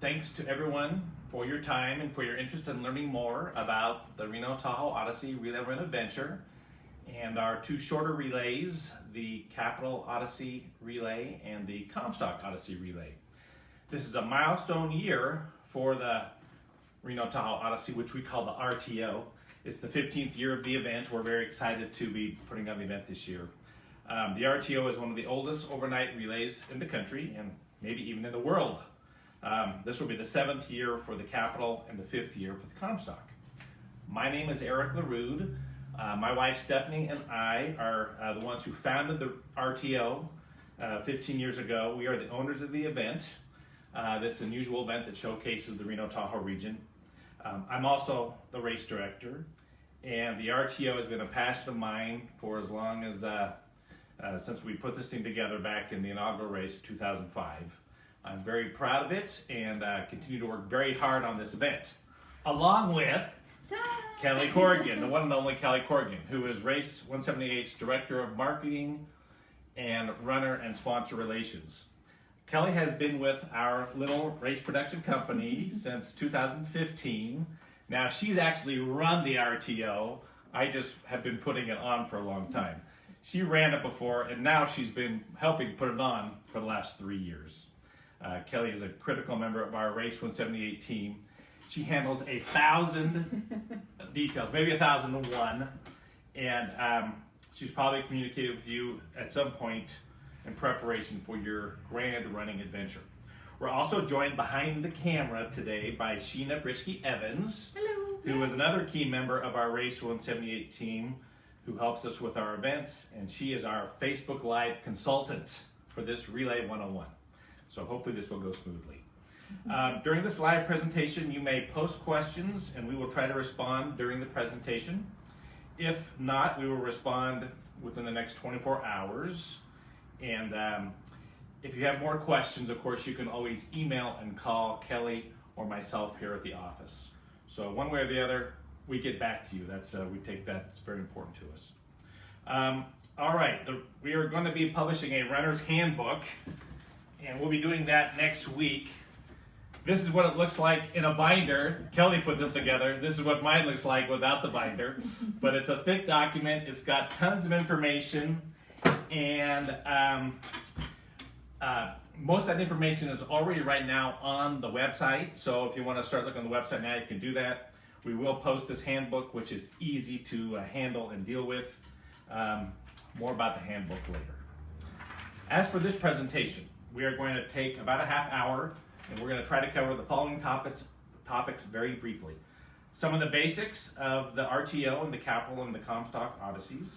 Thanks to everyone for your time and for your interest in learning more about the Reno Tahoe Odyssey Relay Run Adventure and our two shorter relays, the Capital Odyssey Relay and the Comstock Odyssey Relay. This is a milestone year for the Reno Tahoe Odyssey, which we call the RTO. It's the 15th year of the event. We're very excited to be putting on the event this year. The RTO is one of the oldest overnight relays in the country and maybe even in the world. This will be the 7th year for the Capital and the 5th year for the Comstock. My name is Eric LaRude. My wife Stephanie and I are the ones who founded the RTO 15 years ago. We are the owners of the event, this unusual event that showcases the Reno Tahoe region. I'm also the race director, and the RTO has been a passion of mine for as long as since we put this thing together back in the inaugural race 2005. I'm very proud of it and continue to work very hard on this event, along with Kelly Corrigan, the one and only Kelly Corrigan, who is Race178's Director of Marketing and Runner and Sponsor Relations. Kelly has been with our little race production company since 2015. Now she's actually run the RTO. I just have been putting it on for a long time. She ran it before, and now she's been helping put it on for the last 3 years. Kelly is a critical member of our Race178 team. She handles 1,000 details, maybe 1,001, and she's probably communicated with you at some point in preparation for your grand running adventure. We're also joined behind the camera today by Sheena Brisky-Evans, who is another key member of our Race178 team who helps us with our events, and she is our Facebook Live consultant for this Relay 101. So hopefully this will go smoothly. During this live presentation, you may post questions and we will try to respond during the presentation. If not, we will respond within the next 24 hours. And if you have more questions, of course, you can always email and call Kelly or myself here at the office. So one way or the other, we get back to you. We take that, it's very important to us. All right, we are going to be publishing a runner's handbook, and we'll be doing that next week. This is what it looks like in a binder. Kelly put this together. This is what mine looks like without the binder. But it's a thick document. It's got tons of information, and most of that information is already right now on the website. So if you want to start looking on the website now, you can do that. We will post this handbook, which is easy to handle and deal with. More about the handbook later. As for this presentation, we are going to take about a half hour, and we're going to try to cover the following topics very briefly. Some of the basics of the RTO and the Capital and the Comstock Odysseys,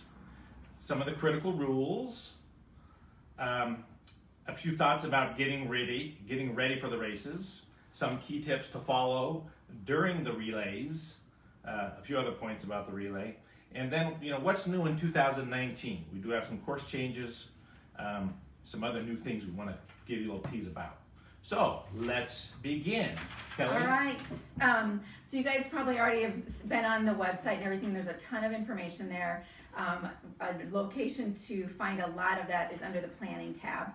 some of the critical rules, a few thoughts about getting ready for the races, some key tips to follow during the relays, a few other points about the relay, and then what's new in 2019. We do have some course changes, some other new things we want to give you a little tease about. So let's begin. Kelly? All right. So you guys probably already have been on the website and everything. There's a ton of information there. A location to find a lot of that is under the planning tab.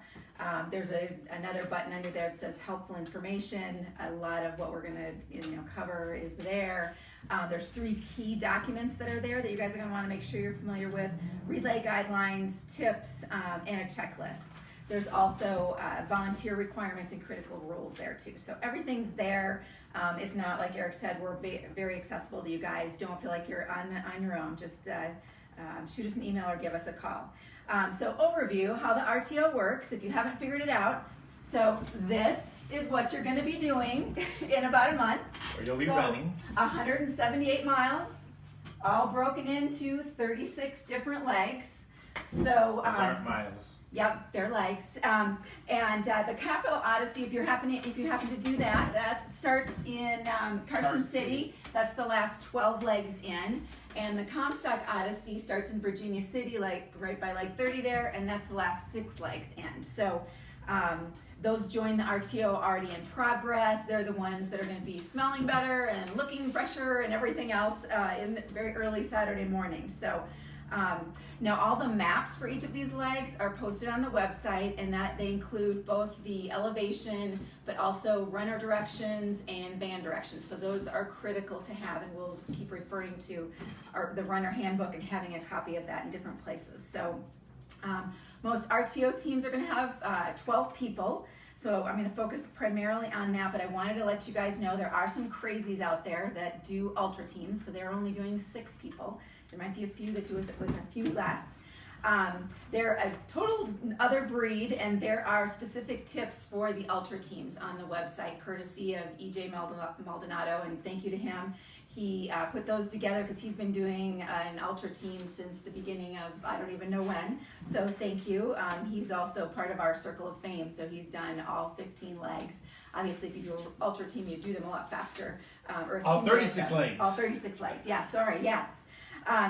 There's another button under there that says helpful information. A lot of what we're going to cover is there. There's 3 key documents that are there that you guys are going to want to make sure you're familiar with: relay guidelines, tips, and a checklist. There's also volunteer requirements and critical rules there too. So everything's there. If not, like Eric said, we're very accessible to you guys. Don't feel like you're on your own. Just shoot us an email or give us a call. So overview, how the RTO works, if you haven't figured it out. So this is what you're going to be doing in about a month. Or you'll be running. 178 miles, all broken into 36 different legs. So those aren't miles. Yep, they're legs. And the Capital Odyssey, if you happen to do that, that starts in Carson City. That's the last 12 legs in. And the Comstock Odyssey starts in Virginia City, right by leg 30 there, and that's the last 6 legs in. So those join the RTO already in progress. They're the ones that are going to be smelling better and looking fresher and everything else in the very early Saturday morning. So Now all the maps for each of these legs are posted on the website, and that they include both the elevation but also runner directions and van directions. So those are critical to have, and we'll keep referring to the runner handbook and having a copy of that in different places. So most RTO teams are going to have 12 people. So I'm going to focus primarily on that, but I wanted to let you guys know there are some crazies out there that do ultra teams, so they're only doing 6 people. There might be a few that do it with a few less. They're a total other breed, and there are specific tips for the ultra teams on the website, courtesy of EJ Maldonado, and thank you to him. He put those together because he's been doing an ultra team since the beginning of, I don't even know when, so thank you. He's also part of our Circle of Fame, so he's done all 15 legs. Obviously, if you do an ultra team, you do them a lot faster. All 36 legs. All 36 legs, yeah, sorry, yes.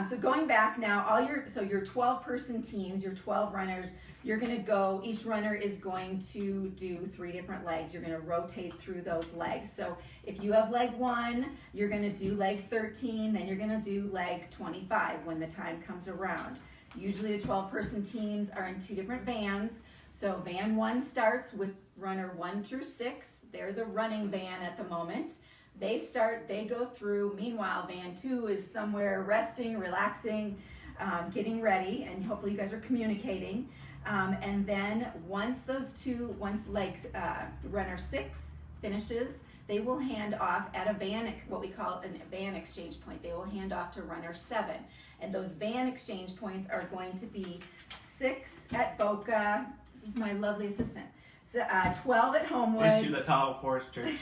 So going back now, your 12-person teams, your 12 runners, you're going to go, each runner is going to do 3 different legs. You're going to rotate through those legs. So if you have leg 1, you're going to do leg 13, then you're going to do leg 25 when the time comes around. Usually the 12-person teams are in 2 different vans. So van 1 starts with runner 1 through 6. They're the running van at the moment. They start, they go through. Meanwhile, van 2 is somewhere resting, relaxing, getting ready, and hopefully you guys are communicating. And then once legs, runner 6 finishes, they will hand off at a van, what we call a van exchange point. They will hand off to runner 7. And those van exchange points are going to be 6 at Boca. This is my lovely assistant. 12 at Homewood. Issue the Tahoe Forest Church.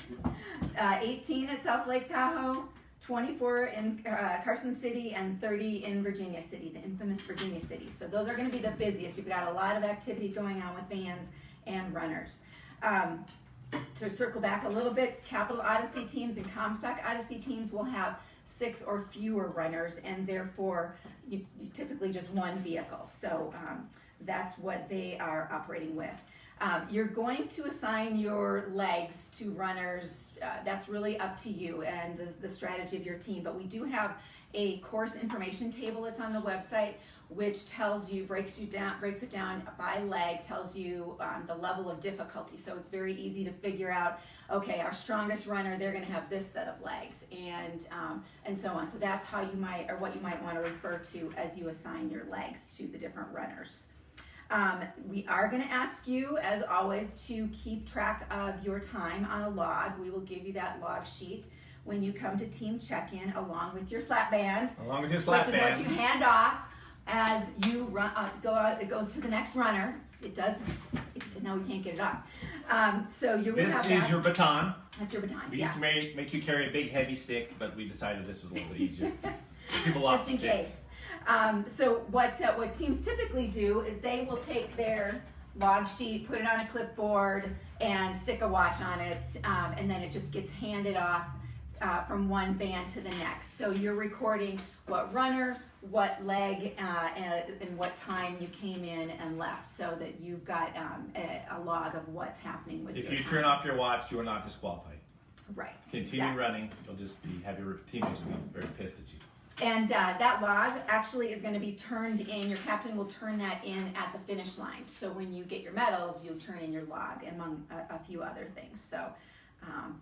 18 at South Lake Tahoe, 24 in Carson City, and 30 in Virginia City, the infamous Virginia City. So those are going to be the busiest. You've got a lot of activity going on with vans and runners. To circle back a little bit, Capital Odyssey teams and Comstock Odyssey teams will have 6 or fewer runners, and therefore you typically just 1 vehicle. So that's what they are operating with. You're going to assign your legs to runners. That's really up to you and the strategy of your team. But we do have a course information table that's on the website, which tells you, breaks it down by leg, tells you the level of difficulty. So it's very easy to figure out, okay, our strongest runner, they're going to have this set of legs, and so on. So that's how you might, or what you might want to refer to as you assign your legs to the different runners. We are going to ask you, as always, to keep track of your time on a log. We will give you that log sheet when you come to team check-in, along with your slap band. Along with your slap band. Which is what you hand off as you run. Go out. It goes to the next runner. It does. No, we can't get it off. So you. This is your baton. That's your baton. We used to make you carry a big heavy stick, but we decided this was a little bit easier. People lost Just in sticks. case. So what teams typically do is they will take their log sheet, put it on a clipboard, and stick a watch on it, and then it just gets handed off from one van to the next. So you're recording what runner, what leg, and what time you came in and left, so that you've got a log of what's happening with your time. If you turn off your watch, you are not disqualified. Right. Continue running. You'll just have your teammates will be very pissed at you. And that log actually is going to be turned in. Your captain will turn that in at the finish line. So when you get your medals, you'll turn in your log, among a few other things. So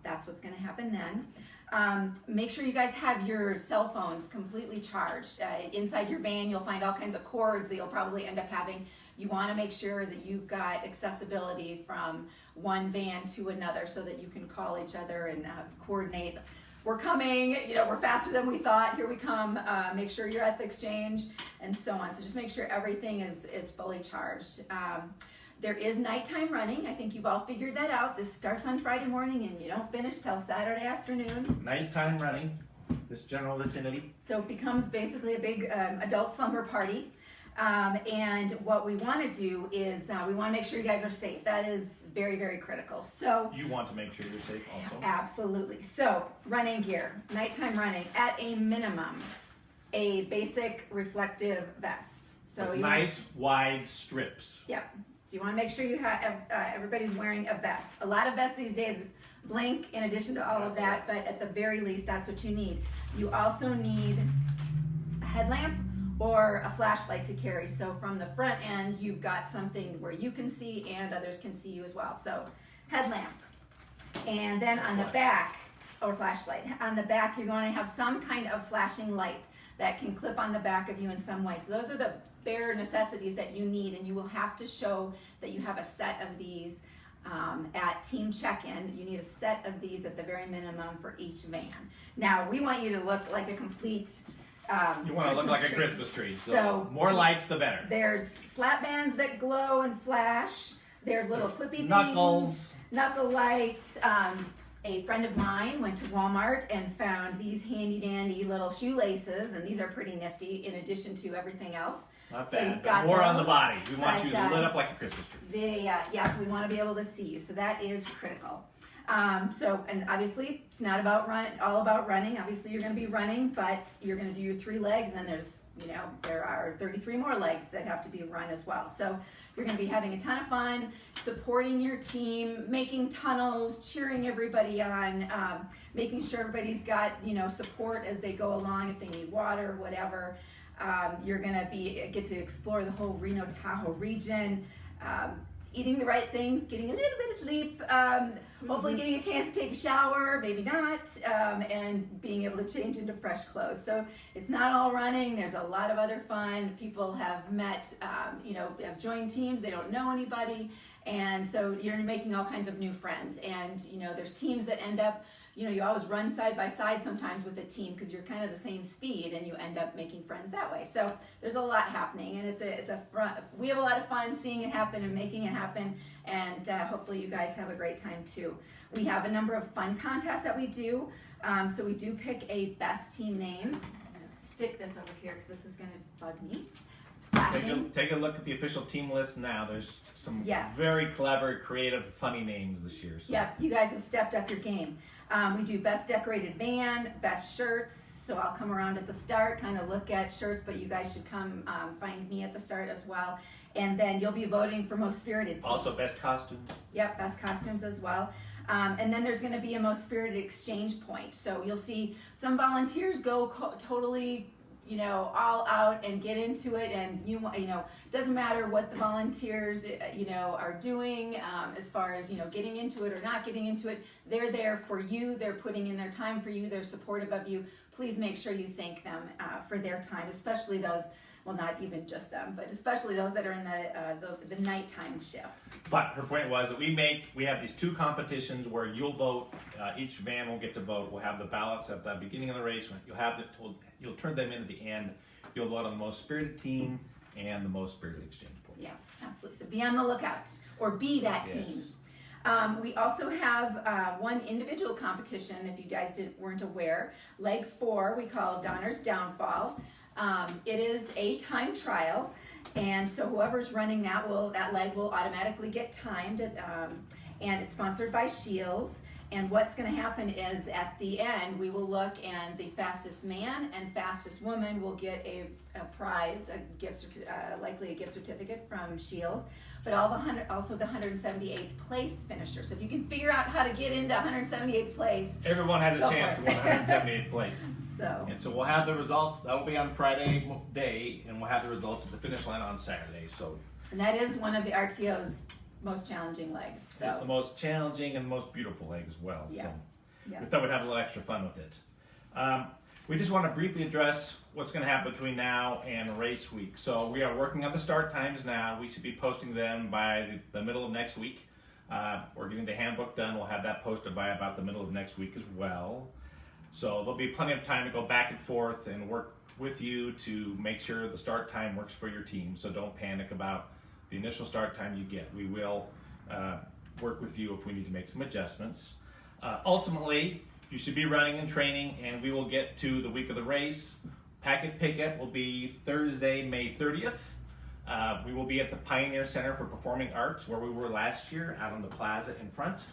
that's what's going to happen then. Make sure you guys have your cell phones completely charged. Inside your van, you'll find all kinds of cords that you'll probably end up having. You want to make sure that you've got accessibility from one van to another, so that you can call each other and coordinate. We're coming, we're faster than we thought, here we come, make sure you're at the exchange, and so on. So just make sure everything is fully charged. There is nighttime running. I think you've all figured that out. This starts on Friday morning and you don't finish till Saturday afternoon. Nighttime running, this general vicinity. So it becomes basically a big adult slumber party. And what we want to do is we want to make sure you guys are safe. That is very, very critical. So you want to make sure you're safe also. Absolutely. So running gear, nighttime running, at a minimum, a basic reflective vest. So with nice wide strips. Yep. So you want to make sure you have everybody's wearing a vest. A lot of vests these days blink in addition to all of that, but at the very least, that's what you need. You also need a headlamp or a flashlight to carry. So from the front end, you've got something where you can see and others can see you as well. So headlamp. And then on the back, or flashlight, on the back you're going to have some kind of flashing light that can clip on the back of you in some way. So those are the bare necessities that you need, and you will have to show that you have a set of these at team check-in. You need a set of these at the very minimum for each van. Now we want you to look like a complete you want to look like a Christmas tree, so more lights the better. There's slap bands that glow and flash. There's little clippy knuckles. things, knuckle lights. A friend of mine went to Walmart and found these handy dandy little shoelaces, and these are pretty nifty in addition to everything else. Not So bad, you've but got more on the those, body. We want you but, lit up like a Christmas tree. Yeah, we want to be able to see you, so that is critical. And obviously it's not about all about running. Obviously you're going to be running, but you're going to do your 3 legs, and then there are 33 more legs that have to be run as well. So you're going to be having a ton of fun, supporting your team, making tunnels, cheering everybody on, making sure everybody's got support as they go along if they need water, whatever. You're going to get to explore the whole Reno Tahoe region, eating the right things, getting a little bit of sleep, hopefully getting a chance to take a shower, maybe not, and being able to change into fresh clothes. So it's not all running. There's a lot of other fun. People have met, have joined teams. They don't know anybody. And so you're making all kinds of new friends. And, there's teams that end up, you always run side by side sometimes with a team because you're kind of the same speed, and you end up making friends that way. So there's a lot happening, and we have a lot of fun seeing it happen and making it happen, and hopefully you guys have a great time too. We have a number of fun contests that we do. So we do pick a best team name. I'm going to stick this over here because this is going to bug me. Take a look at the official team list now. There's some very clever, creative, funny names this year. So. Yep, you guys have stepped up your game. We do best decorated van, best shirts. So I'll come around at the start, kind of look at shirts, but you guys should come find me at the start as well. And then you'll be voting for most spirited team. Also best costumes. Yep, best costumes as well. And then there's going to be a most spirited exchange point. So you'll see some volunteers go totally all out and get into it, and doesn't matter what the volunteers are doing as far as getting into it or not getting into it. They're there for you. They're putting in their time for you. They're supportive of you. Please make sure you thank them for their time, especially those. Well, not even just them, but especially those that are in the nighttime shifts. But her point was that we have these 2 competitions where you'll vote. Each van will get to vote. We'll have the ballots at the beginning of the race. You'll turn them in at the end. You'll vote on the most spirited team and the most spirited exchange point. Yeah, absolutely. So be on the lookout, or be that team. We also have one individual competition, if you guys weren't aware. Leg 4, we call Donner's Downfall. It is a time trial, and so whoever's running that leg will automatically get timed, and it's sponsored by Shields. And what's going to happen is at the end we will look, and the fastest man and fastest woman will get a prize, likely a gift certificate from Shields, but also the 178th place finisher. So if you can figure out how to get into 178th place, everyone has a chance to win 178th place. So we'll have the results. That will be on Friday day, and we'll have the results at the finish line on Saturday. And that is one of the RTO's most challenging legs. So. It's the most challenging and most beautiful leg as well. Yeah. So we thought we'd have a little extra fun with it. We just want to briefly address what's going to happen between now and race week. So we are working on the start times now. We should be posting them by the middle of next week. We're getting the handbook done. We'll have that posted by about the middle of next week as well. So there'll be plenty of time to go back and forth and work with you to make sure the start time works for your team. So don't panic about the initial start time you get. We will work with you if we need to make some adjustments. Ultimately, you should be running and training, and we will get to the week of the race. Packet pickup will be Thursday, May 30th. We will be at the Pioneer Center for Performing Arts, where we were last year, out on the plaza in front.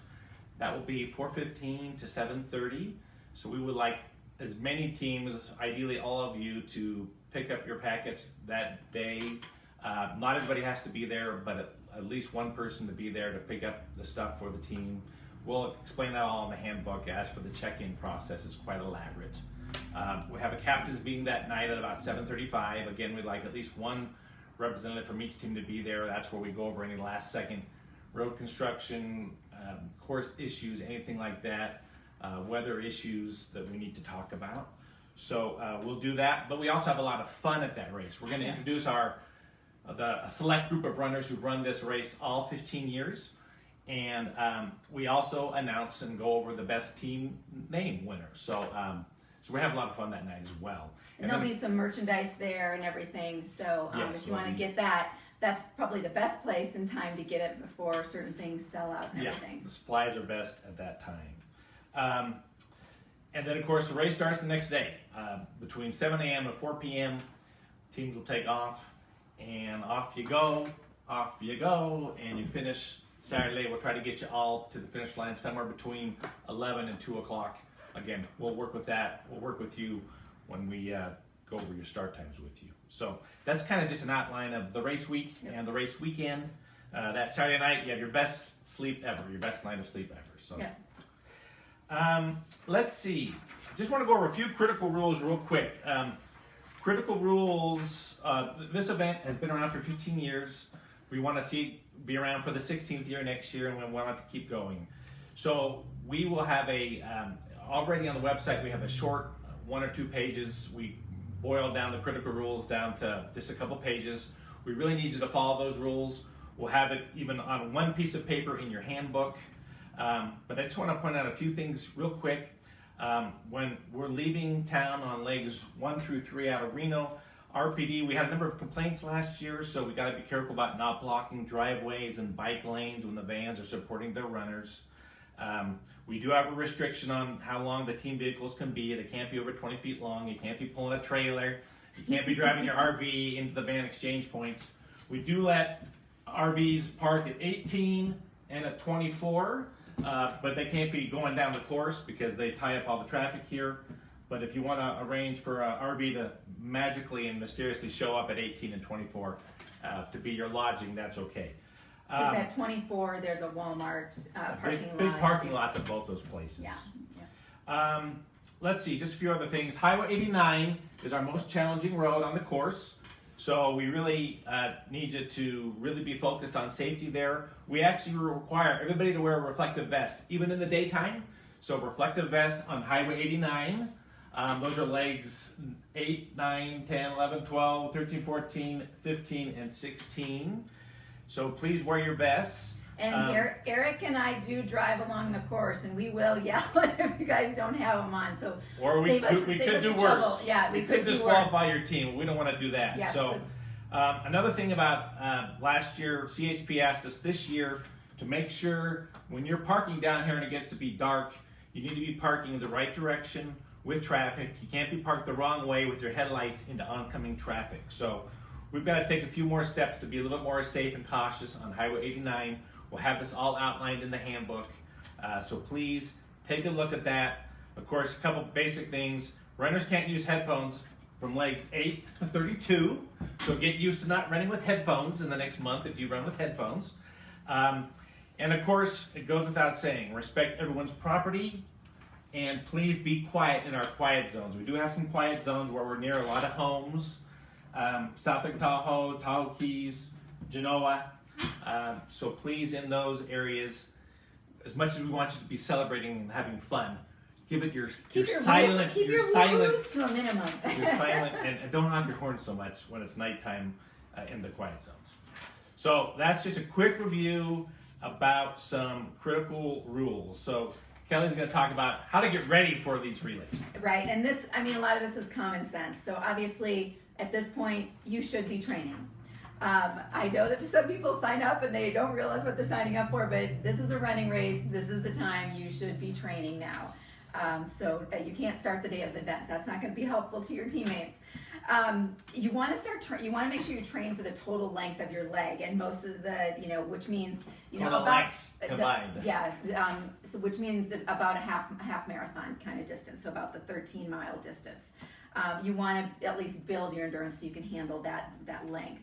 That will be 4:15 to 7:30. So we would like as many teams, ideally all of you, to pick up your packets that day. Not everybody has to be there, but at least one person to be there to pick up the stuff for the team. we'll explain that all in the handbook. As for the check-in process, it's quite elaborate. We have a captain's meeting that night at about 7:35. Again, we'd like at least one representative from each team to be there. That's where we go over any last-second road construction, course issues, anything like that, weather issues that we need to talk about. So we'll do that, but we also have a lot of fun at that race. We're going to introduce a select group of runners who've run this race all 15 years, and we also announce and go over the best team name winners. So we have a lot of fun that night as well. And there'll be some merchandise there and everything, so if you want to get that, that's probably the best place in time to get it before certain things sell out and everything. The supplies are best at that time. And then, of course, the race starts the next day. Between 7 a.m. and 4 p.m., teams will take off, and off you go, and you finish Saturday. We'll try to get you all to the finish line somewhere between 11 and 2 o'clock. Again, we'll work with that. We'll work with you when we go over your start times with you. So that's kind of just an outline of the race week and the race weekend. That Saturday night, you have your best sleep ever, your best night of sleep ever. So. Let's see. Just want to go over a few critical rules real quick. Critical rules, this event has been around for 15 years. We want to be around for the 16th year next year, and we want it to keep going. So we will have already on the website, we have a short 1 or 2 pages. We boiled down the critical rules down to just a couple pages. We really need you to follow those rules. We'll have it even on one piece of paper in your handbook. But I just want to point out a few things real quick. When we're leaving town on legs 1 through 3 out of Reno, RPD, we had a number of complaints last year, so we got to be careful about not blocking driveways and bike lanes when the vans are supporting their runners. We do have a restriction on how long the team vehicles can be. They can't be over 20 feet long. You can't be pulling a trailer. You can't be driving your RV into the van exchange points. We do let RVs park at 18 and at 24. But they can't be going down the course because they tie up all the traffic here. But if you want to arrange for an RV to magically and mysteriously show up at 18 and 24 to be your lodging, that's okay. Because at 24, there's a Walmart parking lot. Big parking lots at both those places. Let's see, just a few other things. Highway 89 is our most challenging road on the course. So we really need you to really be focused on safety there. We actually require everybody to wear a reflective vest, even in the daytime. So reflective vests on Highway 89. Those are legs 8, 9, 10, 11, 12, 13, 14, 15, and 16. So please wear your vests. And Eric and I do drive along the course, and we will yell if you guys don't have them on. So or we could do worse. Trouble. Yeah, we could disqualify your team. We don't want to do that. Yeah, so another thing about last year, CHP asked us this year to make sure when you're parking down here and it gets to be dark, you need to be parking in the right direction with traffic. You can't be parked the wrong way with your headlights into oncoming traffic. So we've got to take a few more steps to be a little bit more safe and cautious on Highway 89. We'll have this all outlined in the handbook, so please take a look at that. Of course, a couple basic things. Runners can't use headphones from legs 8 to 32, so get used to not running with headphones in the next month if you run with headphones. And of course, it goes without saying, respect everyone's property, and please be quiet in our quiet zones. We do have some quiet zones where we're near a lot of homes, South Lake Tahoe, Tahoe Keys, Genoa. So please, in those areas, as much as we want you to be celebrating and having fun, give it your silent, keep your silent to a minimum. You're silent, and don't honk your horn so much when it's nighttime in the quiet zones. So that's just a quick review about some critical rules. So Kelly's going to talk about how to get ready for these relays. Right, and this, I mean, a lot of this is common sense. So obviously, at this point, you should be training. I know that some people sign up and they don't realize what they're signing up for, but this is a running race. This is the time you should be training now. So you can't start the day of the event. That's not going to be helpful to your teammates. You want to you want to make sure you train for the total length of your leg, and most of the, which means, total lengths combined. So which means about a half marathon kind of distance, so about the 13-mile distance. You want to at least build your endurance so you can handle that length.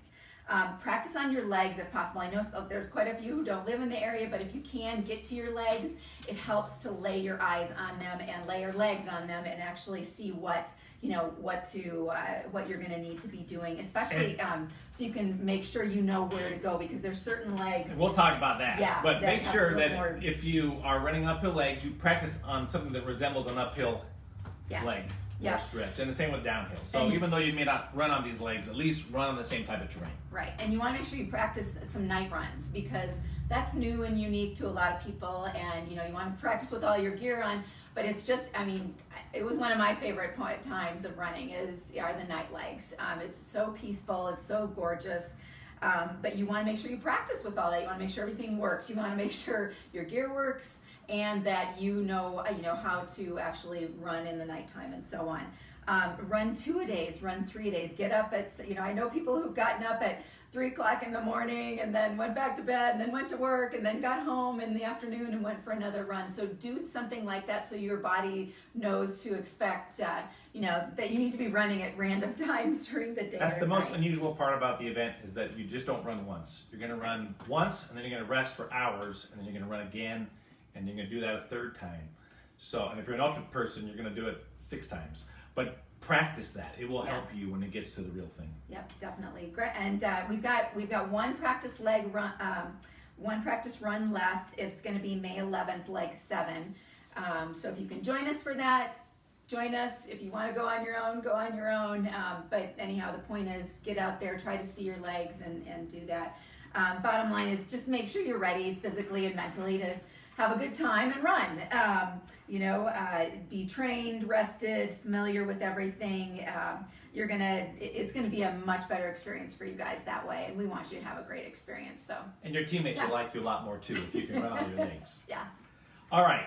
Practice on your legs if possible. I know there's quite a few who don't live in the area, but if you can get to your legs, it helps to lay your eyes on them and lay your legs on them and actually see what you're going to need to be doing, especially so you can make sure you know where to go, because there's certain legs. And we'll talk about that. Yeah, but make sure that more, if you are running uphill legs, you practice on something that resembles an uphill leg or stretch. And the same with downhill. So even though you may not run on these legs, at least run on the same type of terrain. Right, and you want to make sure you practice some night runs, because that's new and unique to a lot of people, and you want to practice with all your gear on. But it's just, I mean, it was one of my favorite times of running are the night legs. It's so peaceful, it's so gorgeous, but you want to make sure you practice with all that. You want to make sure everything works. You want to make sure your gear works and that you know how to actually run in the nighttime and so on. Run 2-a-days, run 3-a-days. Get up at, I know people who've gotten up at 3 o'clock in the morning and then went back to bed and then went to work and then got home in the afternoon and went for another run. So do something like that so your body knows to expect, that you need to be running at random times during the day. That's the most unusual part about the event, is that you just don't run once. You're going to run once and then you're going to rest for hours and then you're going to run again and you're going to do that a third time. So, and if you're an ultra person, you're going to do it 6 times. But practice that. It will help you when it gets to the real thing. Yep, definitely. Great. And we've got one practice run left. It's going to be May 11th, leg 7. So if you can join us for that, join us. If you want to go on your own, go on your own. But anyhow, the point is, get out there, try to see your legs and do that. Bottom line is just make sure you're ready physically and mentally to have a good time and run. Be trained, rested, familiar with everything. It's gonna be a much better experience for you guys that way, and we want you to have a great experience. So. And your teammates will like you a lot more too if you can run on your legs. Yes. All right.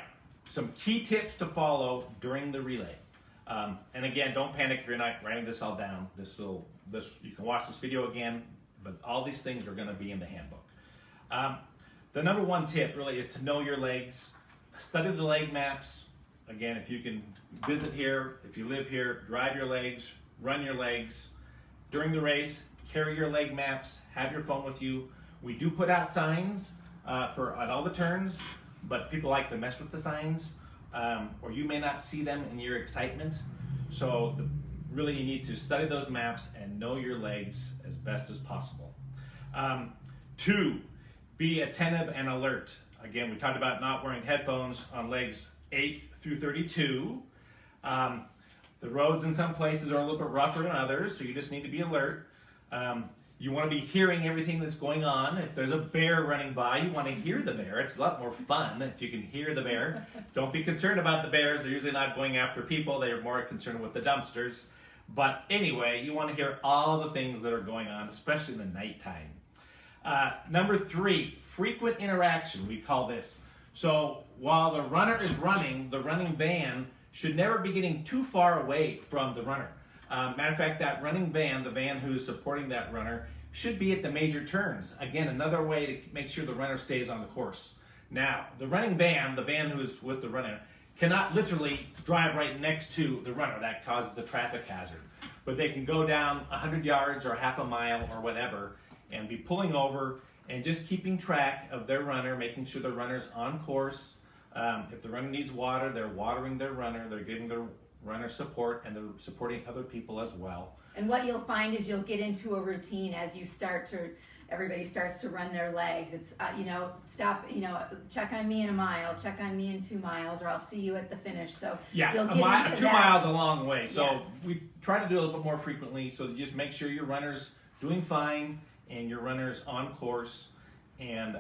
Some key tips to follow during the relay. And again, don't panic if you're not writing this all down. You can watch this video again, but all these things are going to be in the handbook. The number one tip really is to know your legs. Study the leg maps. Again, if you can visit here, if you live here, drive your legs, run your legs. During the race, carry your leg maps, have your phone with you. We do put out signs at all the turns, but people like to mess with the signs, or you may not see them in your excitement. So really you need to study those maps and know your legs as best as possible. 2, be attentive and alert. Again, we talked about not wearing headphones on legs 8 through 32. The roads in some places are a little bit rougher than others, so you just need to be alert. You want to be hearing everything that's going on. If there's a bear running by, you want to hear the bear. It's a lot more fun if you can hear the bear. Don't be concerned about the bears. They're usually not going after people. They're more concerned with the dumpsters. But anyway, you want to hear all the things that are going on, especially in the nighttime. Number 3, frequent interaction, we call this. So while the runner is running, the running van should never be getting too far away from the runner. Matter of fact, that running van, the van who's supporting that runner, should be at the major turns. Again, another way to make sure the runner stays on the course. Now, the running van, the van who's with the runner, cannot literally drive right next to the runner. That causes a traffic hazard. But they can go down 100 yards or half a mile or whatever and be pulling over and just keeping track of their runner, making sure the runner's on course. If the runner needs water, they're watering their runner, they're giving their runner support, and they're supporting other people as well. And what you'll find is you'll get into a routine as everybody starts to run their legs. It's, stop, check on me in a mile, check on me in 2 miles, or I'll see you at the finish. So yeah, you'll get into 2 miles a long way. So yeah. We try to do it a little bit more frequently, so just make sure your runner's doing fine and your runner's on course. And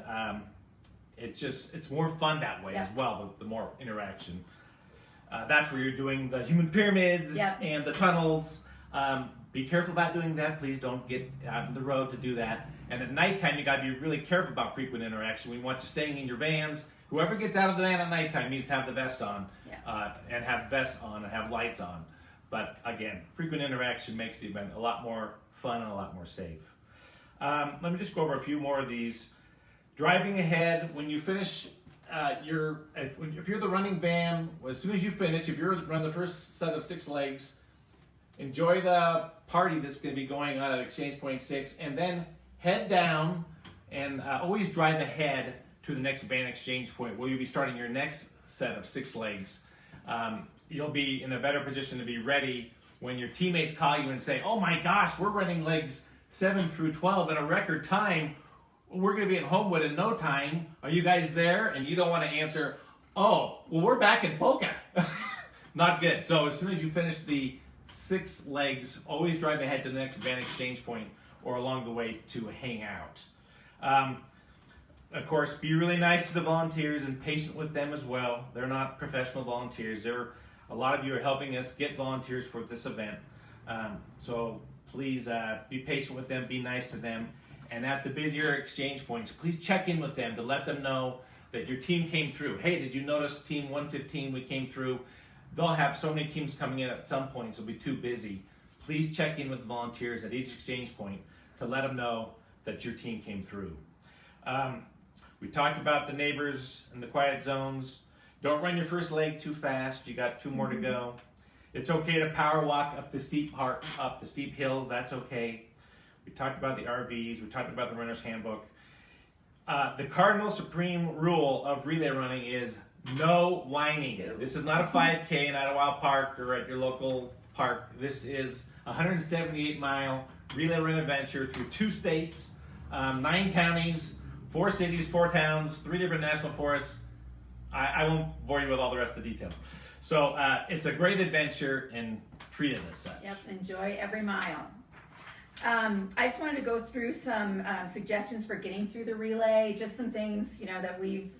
it's more fun that way as well, the more interaction. That's where you're doing the human pyramids and the tunnels. Be careful about doing that. Please don't get out on the road to do that. And at nighttime, you got to be really careful about frequent interaction. We want you staying in your vans. Whoever gets out of the van at nighttime needs to have the vest on, and have vests on and have lights on. But again, frequent interaction makes the event a lot more fun and a lot more safe. Let me just go over a few more of these. Driving ahead, when you finish if you're the running van, as soon as you finish, if you're run the first set of 6 legs, enjoy the party that's going to be going on at Exchange Point 6, and then head down and always drive ahead to the next van exchange point where you'll be starting your next set of 6 legs. You'll be in a better position to be ready when your teammates call you and say, oh my gosh, we're running legs 7 through 12 in a record time. We're going to be at Homewood in no time. Are you guys there? And you don't want to answer, oh, well, we're back in Boca. Not good. So as soon as you finish the 6 legs, always drive ahead to the next van exchange point or along the way to hang out. Of course, be really nice to the volunteers and patient with them as well. They're not professional volunteers. A lot of you are helping us get volunteers for this event. So please be patient with them, be nice to them. And at the busier exchange points, please check in with them to let them know that your team came through. Hey, did you notice team 115, we came through? They'll have so many teams coming in at some point, so it'll be too busy. Please check in with the volunteers at each exchange point to let them know that your team came through. We talked about the neighbors and the quiet zones. Don't run your first leg too fast. You got 2 more to go. It's okay to power walk up the steep hills. That's okay. We talked about the RVs. We talked about the runner's handbook. The cardinal supreme rule of relay running is no whining. This is not a 5K in Idlewild Park or at your local park. This is a 178-mile relay run adventure through 2 states, 9 counties, 4 cities, 4 towns, 3 different national forests. I won't bore you with all the rest of the details. So it's a great adventure and treat it as such. Yep, enjoy every mile. I just wanted to go through some suggestions for getting through the relay, just some things, that we've,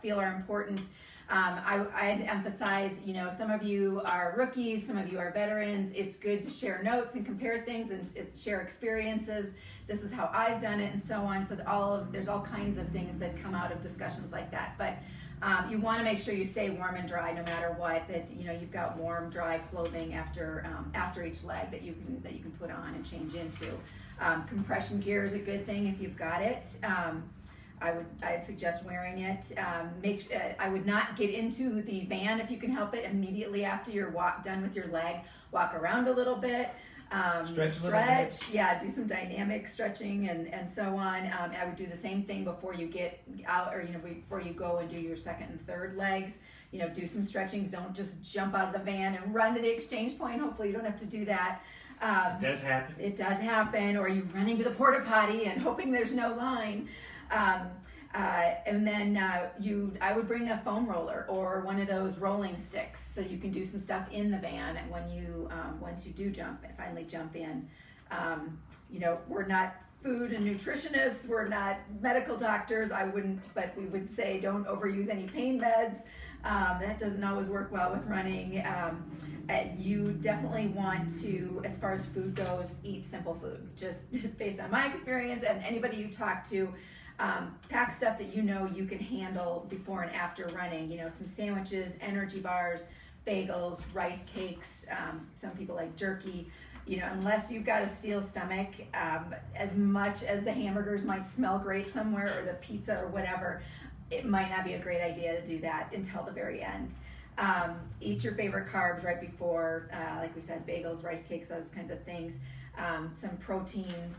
feel are important. I'd emphasize, some of you are rookies, some of you are veterans. It's good to share notes and compare things and share experiences. This is how I've done it and so on. So there's all kinds of things that come out of discussions like that. But you want to make sure you stay warm and dry no matter what, that you've got warm, dry clothing after each leg that you can put on and change into. Compression gear is a good thing if you've got it. I'd suggest wearing it. I would not get into the van if you can help it immediately after you're done with your leg. Walk around a little bit. Stretch, yeah, do some dynamic stretching and so on. I would do the same thing before you get out, or before you go and do your 2nd and 3rd legs. Do some stretching. Don't just jump out of the van and run to the exchange point. Hopefully you don't have to do that. It does happen. It does happen, or you running to the porta potty and hoping there's no line. And then I would bring a foam roller or one of those rolling sticks so you can do some stuff in the van when you once you do finally jump in. We're not food and nutritionists, we're not medical doctors. But we would say don't overuse any pain meds. That doesn't always work well with running. You definitely want to, as far as food goes, eat simple food. Just based on my experience and anybody you talk to, pack stuff that you can handle before and after running. Some sandwiches, energy bars, bagels, rice cakes. Some people like jerky. Unless you've got a steel stomach, as much as the hamburgers might smell great somewhere or the pizza or whatever, it might not be a great idea to do that until the very end. Eat your favorite carbs right before, like we said, bagels, rice cakes, those kinds of things. Some proteins.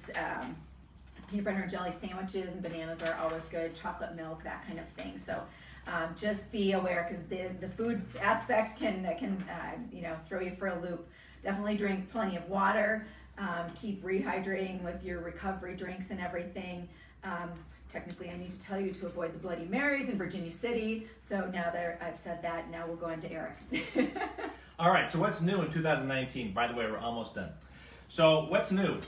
Peanut butter and jelly sandwiches and bananas are always good, chocolate milk, that kind of thing. So just be aware, because the food aspect can throw you for a loop. Definitely drink plenty of water. Keep rehydrating with your recovery drinks and everything. Technically, I need to tell you to avoid the Bloody Marys in Virginia City. So now that I've said that, now we'll go into Eric. All right, so what's new in 2019? By the way, we're almost done. So what's new?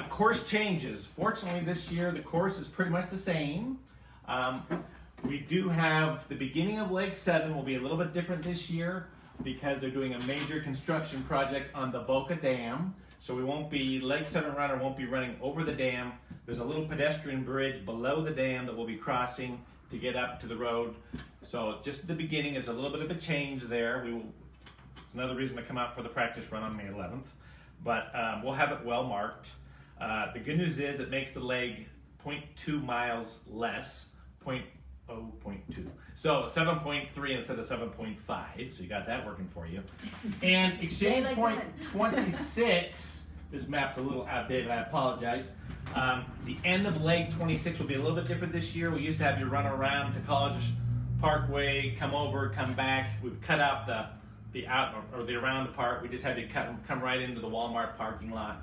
Course changes. Fortunately, this year the course is pretty much the same. We do have the beginning of Leg 7 will be a little bit different this year because they're doing a major construction project on the Boca Dam. So Leg 7 runner won't be running over the dam. There's a little pedestrian bridge below the dam that we'll be crossing to get up to the road. So just at the beginning, there's a little bit of a change there. It's another reason to come out for the practice run on May 11th. But we'll have it well marked. The good news is it makes the leg 0.2 miles less, 0.2. So 7.3 instead of 7.5, so you got that working for you. And exchange point 26 this map's a little outdated, I apologize. The end of leg 26 will be a little bit different this year. We used to have you run around to College Parkway, come over, come back. We've cut out the out or the around part. We just had to come right into the Walmart parking lot.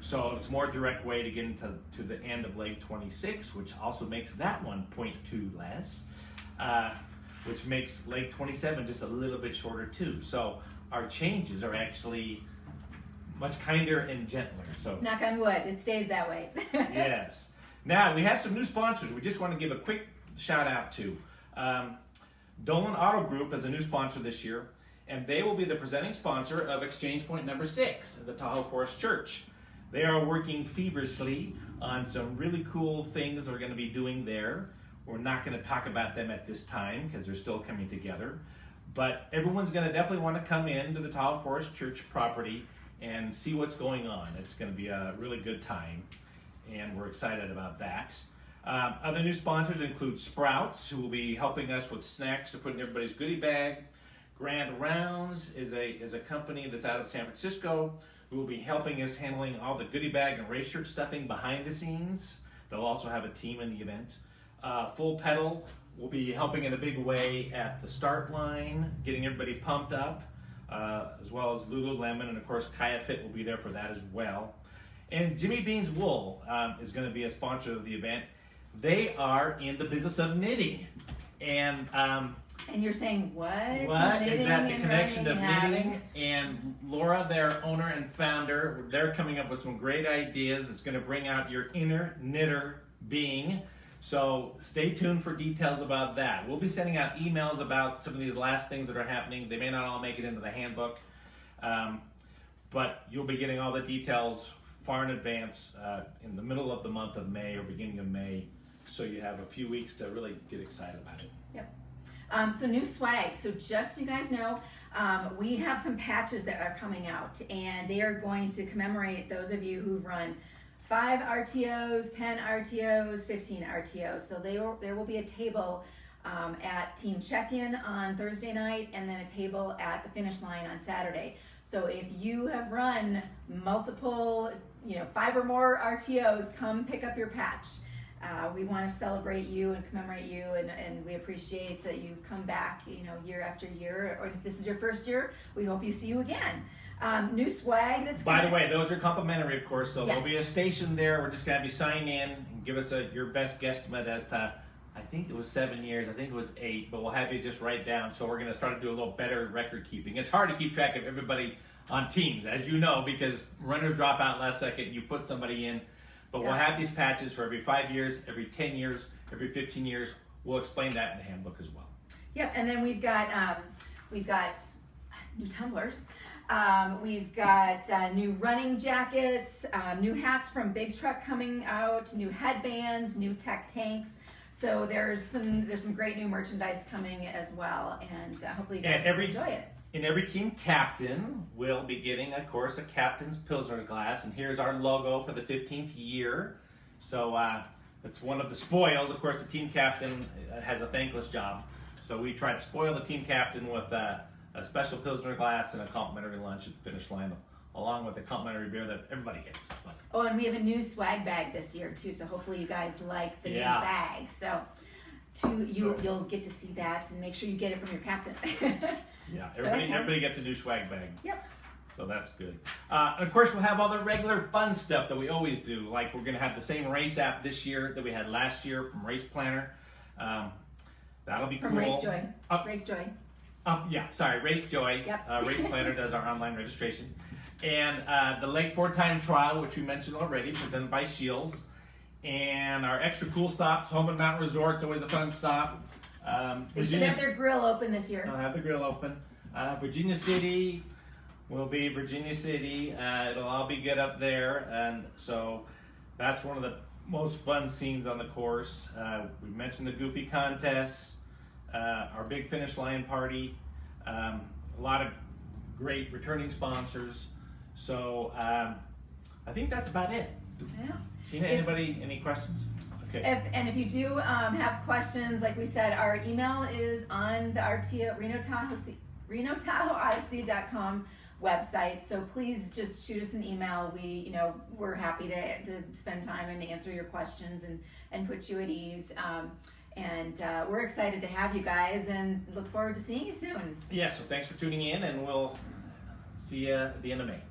So it's a more direct way to get into the end of leg 26, which also makes that one 0.2 less, which makes leg 27 just a little bit shorter too. So our changes are actually much kinder and gentler. So knock on wood, it stays that way. yes. Now we have some new sponsors. We just want to give a quick shout out to Dolan Auto Group as a new sponsor this year, and they will be the presenting sponsor of Exchange Point number 6 at the Tahoe Forest Church. They are working feverishly on some really cool things they're going to be doing there. We're not going to talk about them at this time because they're still coming together. But everyone's going to definitely want to come in to the Tahoe Forest Church property and see what's going on. It's going to be a really good time, and we're excited about that. Other new sponsors include Sprouts, who will be helping us with snacks to put in everybody's goodie bag. Grand Rounds is a company that's out of San Francisco, who will be helping us handling all the goodie bag and race shirt stuffing behind the scenes. They'll also have a team in the event. Full Pedal will be helping in a big way at the start line, getting everybody pumped up, as well as Lululemon, and of course Kaya Fit will be there for that as well. And Jimmy Bean's Wool is going to be a sponsor of the event. They are in the business of knitting, and you're saying what? What is that? The and connection of running, knitting, and Laura, their owner and founder, they're coming up with some great ideas that's going to bring out your inner knitter being. So stay tuned for details about that. We'll be sending out emails about some of these last things that are happening. They may not all make it into the handbook, but you'll be getting all the details far in advance in the middle of the month of May or beginning of May, so you have a few weeks to really get excited about it. Yep. So new swag. So just so you guys know, we have some patches that are coming out, and they are going to commemorate those of you who've run 5 RTOs, 10 RTOs, 15 RTOs. So there will be a table at team check-in on Thursday night, and then a table at the finish line on Saturday. So if you have run multiple, 5 or more RTOs, come pick up your patch. We want to celebrate you and commemorate you, and we appreciate that you've come back, year after year. Or if this is your first year, we hope you see you again. New swag that's By the way, those are complimentary, of course, so yes. There'll be a station there. We're just going to have you sign in and give us your best guesstimate as to, I think it was 7 years, I think it was 8, but we'll have you just write down. So we're going to start to do a little better record keeping. It's hard to keep track of everybody on teams, as you know, because runners drop out last second, you put somebody in. But we'll have these patches for every 5 years, every 10 years, every 15 years. We'll explain that in the handbook as well. Yep, and then we've got new tumblers. We've got new running jackets, new hats from Big Truck coming out, new headbands, new tech tanks. So there's some great new merchandise coming as well, and hopefully you guys will enjoy it. And every team captain will be getting, of course, a captain's Pilsner's glass. And here's our logo for the 15th year. So it's one of the spoils. Of course, the team captain has a thankless job. So we try to spoil the team captain with a special Pilsner glass and a complimentary lunch at the finish line, along with a complimentary beer that everybody gets. Oh, and we have a new swag bag this year, too. So hopefully you guys like the new bag. So you'll get to see that, and make sure you get it from your captain. Yeah, everybody gets a new swag bag. Yep. So that's good. And of course, we'll have all the regular fun stuff that we always do. Like we're going to have the same race app this year that we had last year from Race Planner. That'll be from cool. Race Joy. Race Joy. Race Joy. Yep. Race Planner does our online registration. And the Lake 4-time trial, which we mentioned already, presented by Shields. And our extra cool stops, Home and Mountain Resort's always a fun stop. They should have their grill open this year. They'll have the grill open. Virginia City will be Virginia City. It'll all be good up there. And so that's one of the most fun scenes on the course. We mentioned the Goofy contests, our big finish line party, a lot of great returning sponsors. So I think that's about it. Yeah. Tina, any questions? Okay. If you do have questions, like we said, our email is on the RTO, RenoTahoeOdyssey.com website. So please just shoot us an email. We're happy to spend time and answer your questions and put you at ease. And we're excited to have you guys and look forward to seeing you soon. Yeah, so thanks for tuning in, and we'll see you at the end of May.